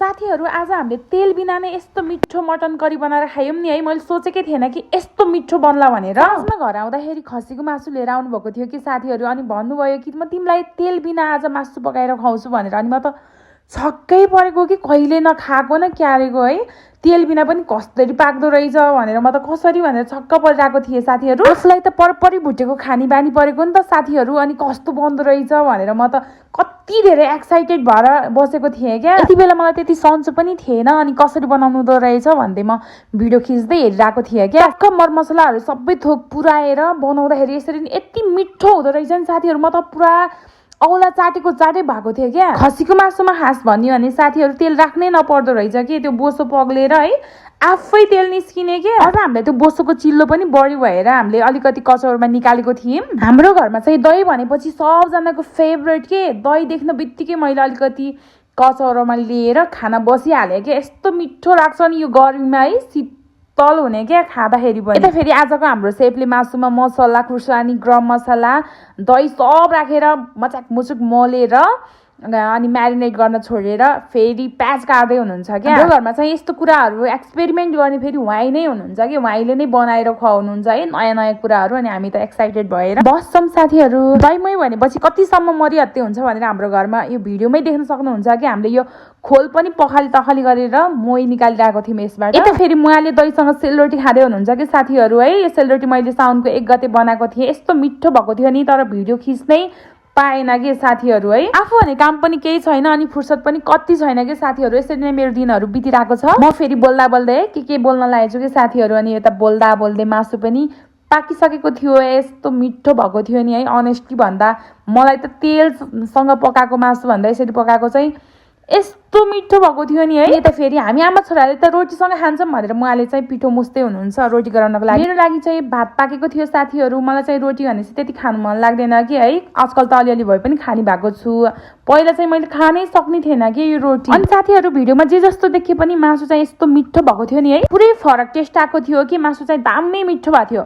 साथीहरु आज हामीले तेल बिना नै यस्तो मिठो मटन करी बनाएर खायौं नि है। मैले सोचेकै थिएन कि यस्तो मिठो बन्ला भनेर। आजमा घर आउँदाखेरि खसीको मासु लिएर आउनु भएको थियो कि साथीहरु, अनि भन्नुभयो कि म तिमीलाई तेल बिना आज मासु पकाएर खुवाउँछु भनेर। अनि म त छक्कै परेको कि कहिले नखाएको न क्यारेको है, तेल बिना पनि कसरी पाक्दो रहेछ भनेर म त कसरी भनेर छक्क परिरहेको थिएँ साथीहरु। आफूलाई त परपरी भुटेको खानी बानी परेको नि त साथीहरु, अनि कस्तो बन्दो रहेछ भनेर म त कति धेरै एक्साइटेड भएर बसेको थिएँ क्या। यति बेला मलाई त्यति सन्चो पनि थिएन, अनि कसरी बनाउनु दो रहेछ भन्दै म भिडियो खिच्दै हेरिरहेको थिएँ क्या। टक्क मरमसलाहरु सबै थोक पुराएर बनाउँदाखेरि यसरी यति मिठो हुँदो रहेछ नि साथीहरु। म त पुरा औला चाटेको चाटे भएको थियो क्या। खसीको मासुमा खास भन्यो भने साथीहरु तेल राख्नै नपर्दो रहेछ कि, त्यो बोसो पग्लेर है आफै तेल निस्किने के। अझ हामीले त्यो बोसोको चिल्लो पनि बढी भएर हामीले अलिकति कचौरमा निकालेको थियौं। हाम्रो घरमा चाहिँ दही भनेपछि सबजनाको फेभरेट के, दही देख्न बित्तिकै मैले अलिकति कचौरामा लिएर खाना बसिहालेँ के। यस्तो मिठो लाग्छ नि यो गर्मीमा है, शीतल हुने क्या खाँदाखेरि पनि। यता फेरि आजको हाम्रो सेफले मासुमा मसला, खुर्सानी, गरम मसला, दही सब राखेर मचाक मुचुक मोलेर अनि म्यारिनेट गर्न छोडेर फेरि प्याज काट्दै हुनुहुन्छ क्या। हाम्रो घरमा चाहिँ यस्तो कुराहरू एक्सपेरिमेन्ट गर्ने फेरि उहाँ नै हुनुहुन्छ कि, उहाँले नै बनाएर खुवाउनुहुन्छ है नयाँ नयाँ कुराहरू। अनि हामी त एक्साइटेड भएर बस्छौँ साथीहरु। दहीमही भनेपछि कतिसम्म मरिहत्ते हुन्छ भनेर हाम्रो घरमा यो भिडियोमै देख्न सक्नुहुन्छ कि हामीले यो खोल पनि पखाली तखाली गरेर मोही निकालिरहेको थियौँ यसबाट। यता फेरि मुवाले दहीसँग सेलरोटी खाँदै हुनुहुन्छ कि साथीहरु है। यो सेलरोटी मैले साउनको 1 गते बनाएको थिएँ, यस्तो मिठो भएको थियो नि, तर भिडियो खिच्नै पाएन कि साथीहरु है। आफू भने काम पनि केही छैन अनि फुर्सद पनि कति छैन कि साथीहरु। यसरी नै मेरो दिनहरु बितिरहेको छ। म फेरि बोल्दा बोल्दै के बोल्न लागेछु कि साथीहरु। अनि यता बोल्दा बोल्दै मासु पनि पाकिसकेको थियो। यस्तो मिठो भएको थियो नि है। अनेस्टली भन्दा मलाई त तेलसँग पकाएको मासु भन्दा यसरी पकाएको चाहिँ यस्तो मिठो भएको थियो नि है। यता फेरि हामी आमा छोराले त रोटीसँग खान्छौँ भनेर मुवाले चाहिँ पिठो मुस्दै हुनुहुन्छ रोटी गराउनको लागि। मेरो लागि चाहिँ भात पाकेको थियो साथीहरु। मलाई चाहिँ रोटी भनेपछि त्यति खानु मन लाग्दैन कि है। आजकल त अलिअलि भए पनि खाने भएको छु, पहिला चाहिँ मैले खानै सक्ने थिएन कि यो रोटी। अनि साथीहरु भिडियोमा जे जस्तो देखे पनि मासु चाहिँ यस्तो मिठो भएको थियो नि है। पुरै फरक टेस्ट आएको थियो कि मासु चाहिँ दामी मिठो भएको थियो।